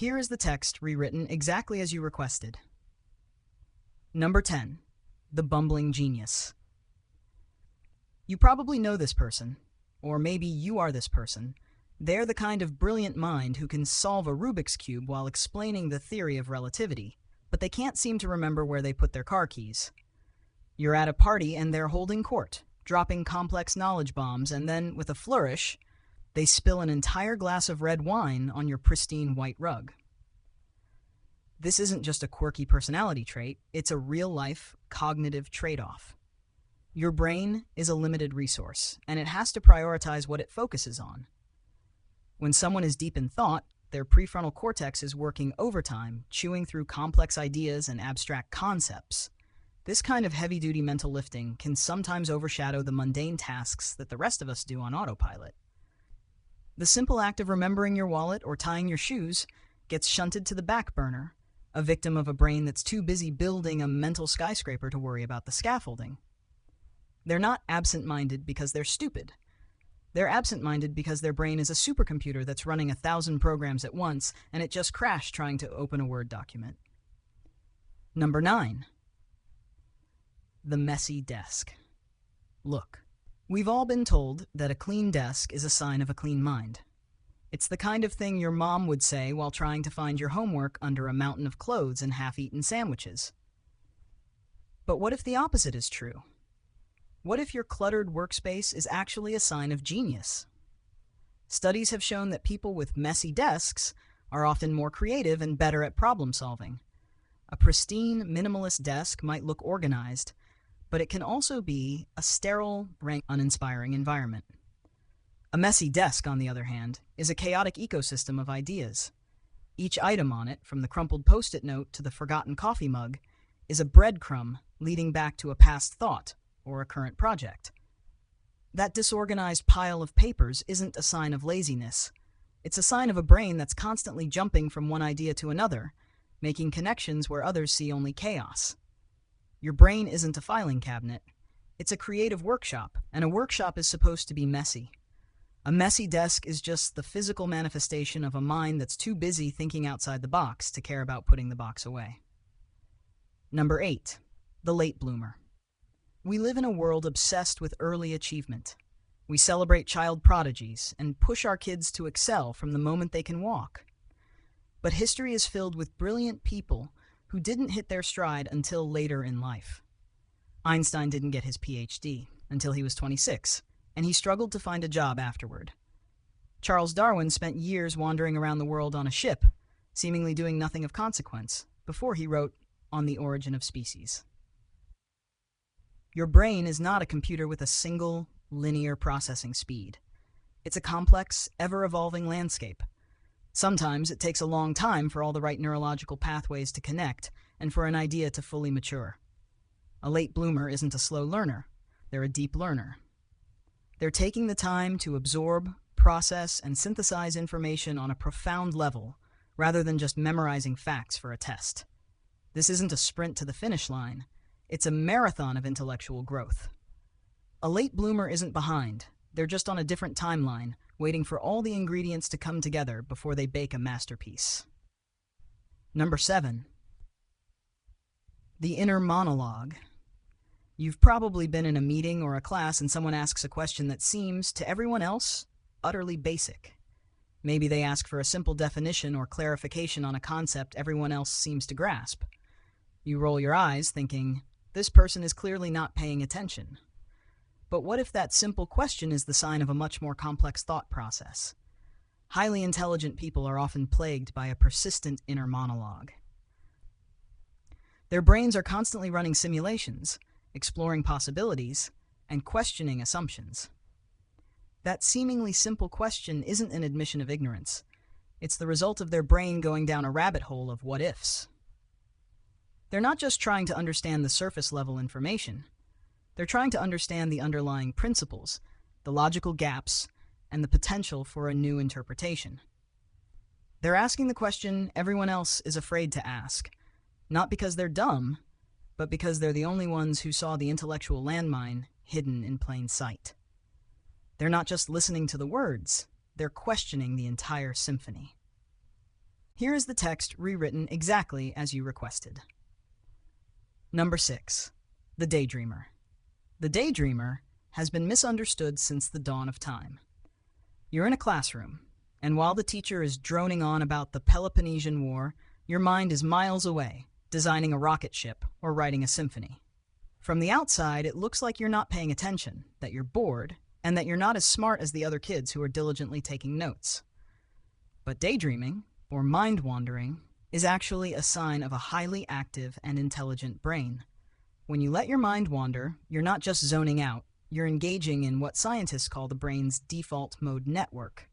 Here is the text rewritten exactly as you requested. Number 10. The bumbling genius. You probably know this person, or maybe you are this person. They're the kind of brilliant mind who can solve a Rubik's Cube while explaining the theory of relativity, but they can't seem to remember where they put their car keys. You're at a party and they're holding court, dropping complex knowledge bombs, and then, with a flourish, they spill an entire glass of red wine on your pristine white rug. This isn't just a quirky personality trait, it's a real-life cognitive trade-off. Your brain is a limited resource, and it has to prioritize what it focuses on. When someone is deep in thought, their prefrontal cortex is working overtime, chewing through complex ideas and abstract concepts. This kind of heavy-duty mental lifting can sometimes overshadow the mundane tasks that the rest of us do on autopilot. The simple act of remembering your wallet or tying your shoes gets shunted to the back burner, a victim of a brain that's too busy building a mental skyscraper to worry about the scaffolding. They're not absent-minded because they're stupid. They're absent-minded because their brain is a supercomputer that's running 1,000 programs at once, and it just crashed trying to open a Word document. Number 9. The messy desk. Look, we've all been told that a clean desk is a sign of a clean mind. It's the kind of thing your mom would say while trying to find your homework under a mountain of clothes and half-eaten sandwiches. But what if the opposite is true? What if your cluttered workspace is actually a sign of genius? Studies have shown that people with messy desks are often more creative and better at problem solving. A pristine, minimalist desk might look organized, but it can also be a sterile, uninspiring environment. A messy desk, on the other hand, is a chaotic ecosystem of ideas. Each item on it, from the crumpled Post-it note to the forgotten coffee mug, is a breadcrumb leading back to a past thought or a current project. That disorganized pile of papers isn't a sign of laziness. It's a sign of a brain that's constantly jumping from one idea to another, making connections where others see only chaos. Your brain isn't a filing cabinet. It's a creative workshop, and a workshop is supposed to be messy. A messy desk is just the physical manifestation of a mind that's too busy thinking outside the box to care about putting the box away. Number 8. The late bloomer. We live in a world obsessed with early achievement. We celebrate child prodigies and push our kids to excel from the moment they can walk. But history is filled with brilliant people who didn't hit their stride until later in life. Einstein didn't get his PhD until he was 26, and he struggled to find a job afterward. Charles Darwin spent years wandering around the world on a ship, seemingly doing nothing of consequence, before he wrote On the Origin of Species. Your brain is not a computer with a single, linear processing speed. It's a complex, ever-evolving landscape. Sometimes it takes a long time for all the right neurological pathways to connect and for an idea to fully mature. A late bloomer isn't a slow learner. They're a deep learner. They're taking the time to absorb, process, and synthesize information on a profound level, rather than just memorizing facts for a test. This isn't a sprint to the finish line. It's a marathon of intellectual growth. A late bloomer isn't behind. They're just on a different timeline, waiting for all the ingredients to come together before they bake a masterpiece. Number 7. The inner monologue. You've probably been in a meeting or a class and someone asks a question that seems, to everyone else, utterly basic. Maybe they ask for a simple definition or clarification on a concept everyone else seems to grasp. You roll your eyes, thinking, this person is clearly not paying attention. But what if that simple question is the sign of a much more complex thought process? Highly intelligent people are often plagued by a persistent inner monologue. Their brains are constantly running simulations, exploring possibilities, and questioning assumptions. That seemingly simple question isn't an admission of ignorance. It's the result of their brain going down a rabbit hole of what-ifs. They're not just trying to understand the surface-level information. They're trying to understand the underlying principles, the logical gaps, and the potential for a new interpretation. They're asking the question everyone else is afraid to ask, not because they're dumb, but because they're the only ones who saw the intellectual landmine hidden in plain sight. They're not just listening to the words, they're questioning the entire symphony. Here is the text rewritten exactly as you requested. Number 6. The daydreamer. The daydreamer has been misunderstood since the dawn of time. You're in a classroom, and while the teacher is droning on about the Peloponnesian War, your mind is miles away, designing a rocket ship or writing a symphony. From the outside, it looks like you're not paying attention, that you're bored, and that you're not as smart as the other kids who are diligently taking notes. But daydreaming, or mind-wandering, is actually a sign of a highly active and intelligent brain. When you let your mind wander, you're not just zoning out, you're engaging in what scientists call the brain's default mode network.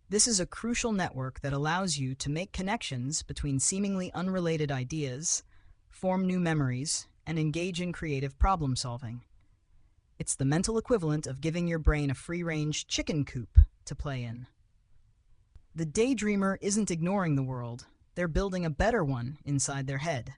This is a crucial network that allows you to make connections between seemingly unrelated ideas, form new memories, and engage in creative problem solving. It's the mental equivalent of giving your brain a free-range chicken coop to play in. The daydreamer isn't ignoring the world, they're building a better one inside their head.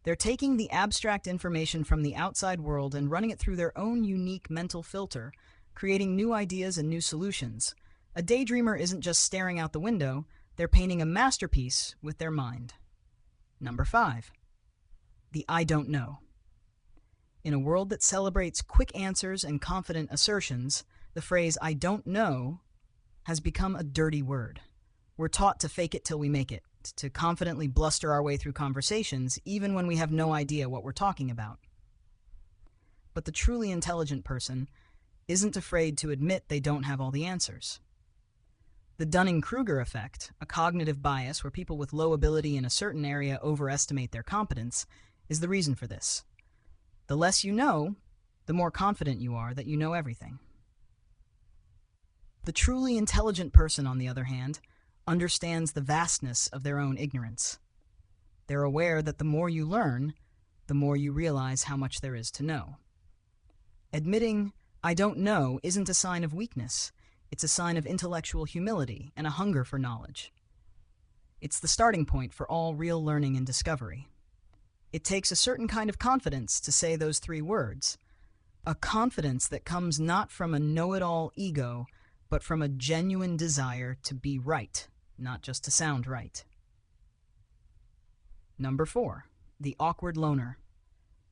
They're taking the abstract information from the outside world and running it through their own unique mental filter, creating new ideas and new solutions. A daydreamer isn't just staring out the window, they're painting a masterpiece with their mind. Number 5. The I don't know. In a world that celebrates quick answers and confident assertions, the phrase I don't know has become a dirty word. We're taught to fake it till we make it, to confidently bluster our way through conversations even when we have no idea what we're talking about. But the truly intelligent person isn't afraid to admit they don't have all the answers. The Dunning-Kruger effect, a cognitive bias where people with low ability in a certain area overestimate their competence, is the reason for this. The less you know, the more confident you are that you know everything. The truly intelligent person, on the other hand, understands the vastness of their own ignorance. They're aware that the more you learn, the more you realize how much there is to know. Admitting, I don't know, isn't a sign of weakness. It's a sign of intellectual humility and a hunger for knowledge. It's the starting point for all real learning and discovery. It takes a certain kind of confidence to say those 3 words, a confidence that comes not from a know-it-all ego, but from a genuine desire to be right, not just to sound right. Number 4, the awkward loner.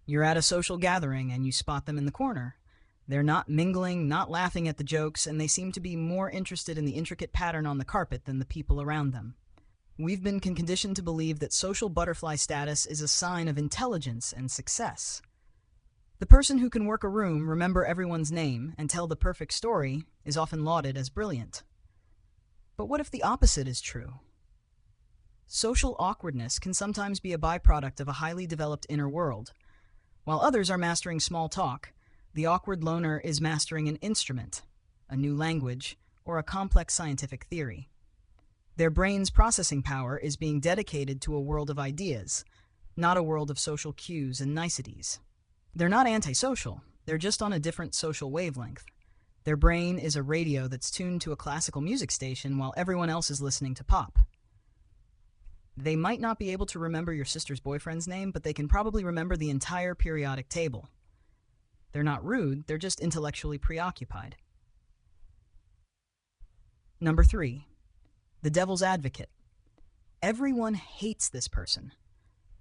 You're at a social gathering and you spot them in the corner. They're not mingling, not laughing at the jokes, and they seem to be more interested in the intricate pattern on the carpet than the people around them. We've been conditioned to believe that social butterfly status is a sign of intelligence and success. The person who can work a room, remember everyone's name, and tell the perfect story is often lauded as brilliant. But what if the opposite is true? Social awkwardness can sometimes be a byproduct of a highly developed inner world. While others are mastering small talk, the awkward loner is mastering an instrument, a new language, or a complex scientific theory. Their brain's processing power is being dedicated to a world of ideas, not a world of social cues and niceties. They're not antisocial, they're just on a different social wavelength. Their brain is a radio that's tuned to a classical music station while everyone else is listening to pop. They might not be able to remember your sister's boyfriend's name, but they can probably remember the entire periodic table. They're not rude, they're just intellectually preoccupied. Number 3, the devil's advocate. Everyone hates this person.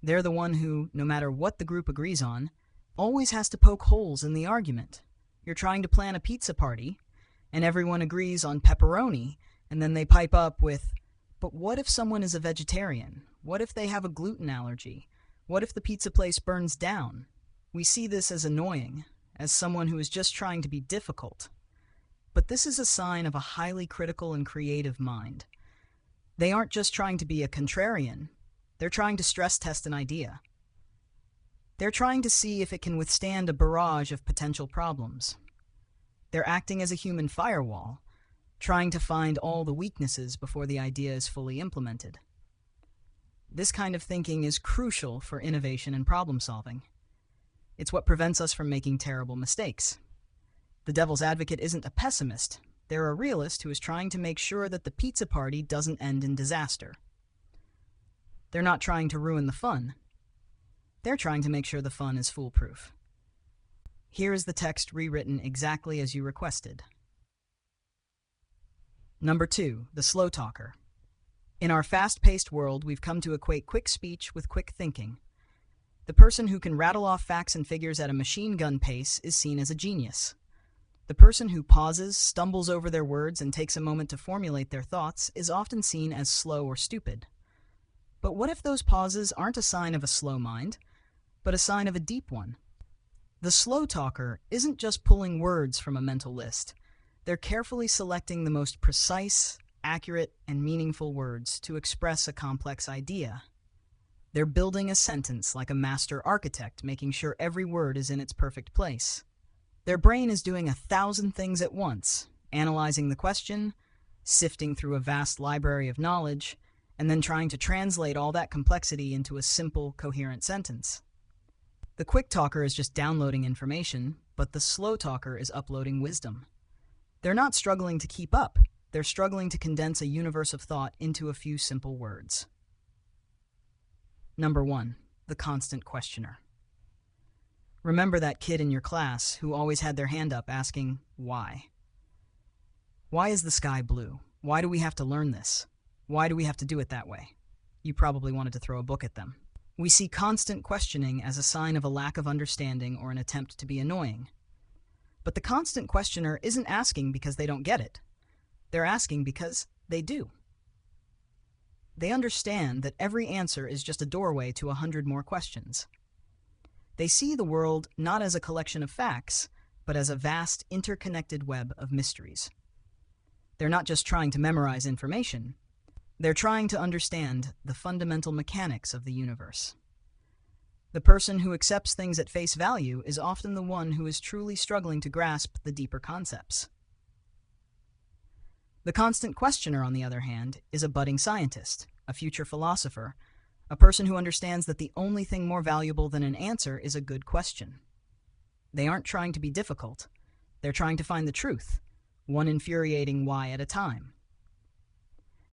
They're the one who, no matter what the group agrees on, always has to poke holes in the argument. You're trying to plan a pizza party, and everyone agrees on pepperoni, and then they pipe up with, but what if someone is a vegetarian? What if they have a gluten allergy? What if the pizza place burns down? We see this as annoying, as someone who is just trying to be difficult. But this is a sign of a highly critical and creative mind. They aren't just trying to be a contrarian, they're trying to stress test an idea. They're trying to see if it can withstand a barrage of potential problems. They're acting as a human firewall, trying to find all the weaknesses before the idea is fully implemented. This kind of thinking is crucial for innovation and problem solving. It's what prevents us from making terrible mistakes. The devil's advocate isn't a pessimist. They're a realist who is trying to make sure that the pizza party doesn't end in disaster. They're not trying to ruin the fun. They're trying to make sure the fun is foolproof. Here is the text rewritten exactly as you requested. Number 2, the slow talker. In our fast-paced world, we've come to equate quick speech with quick thinking. The person who can rattle off facts and figures at a machine gun pace is seen as a genius. The person who pauses, stumbles over their words, and takes a moment to formulate their thoughts is often seen as slow or stupid. But what if those pauses aren't a sign of a slow mind, but a sign of a deep one? The slow talker isn't just pulling words from a mental list. They're carefully selecting the most precise, accurate, and meaningful words to express a complex idea. They're building a sentence like a master architect, making sure every word is in its perfect place. Their brain is doing 1,000 things at once, analyzing the question, sifting through a vast library of knowledge, and then trying to translate all that complexity into a simple, coherent sentence. The quick talker is just downloading information, but the slow talker is uploading wisdom. They're not struggling to keep up. They're struggling to condense a universe of thought into a few simple words. Number 1. The constant questioner. Remember that kid in your class who always had their hand up asking, why? Why is the sky blue? Why do we have to learn this? Why do we have to do it that way? You probably wanted to throw a book at them. We see constant questioning as a sign of a lack of understanding or an attempt to be annoying. But the constant questioner isn't asking because they don't get it. They're asking because they do. They understand that every answer is just a doorway to 100 more questions. They see the world not as a collection of facts, but as a vast, interconnected web of mysteries. They're not just trying to memorize information. They're trying to understand the fundamental mechanics of the universe. The person who accepts things at face value is often the one who is truly struggling to grasp the deeper concepts. The constant questioner, on the other hand, is a budding scientist, a future philosopher, a person who understands that the only thing more valuable than an answer is a good question. They aren't trying to be difficult. They're trying to find the truth, one infuriating why at a time.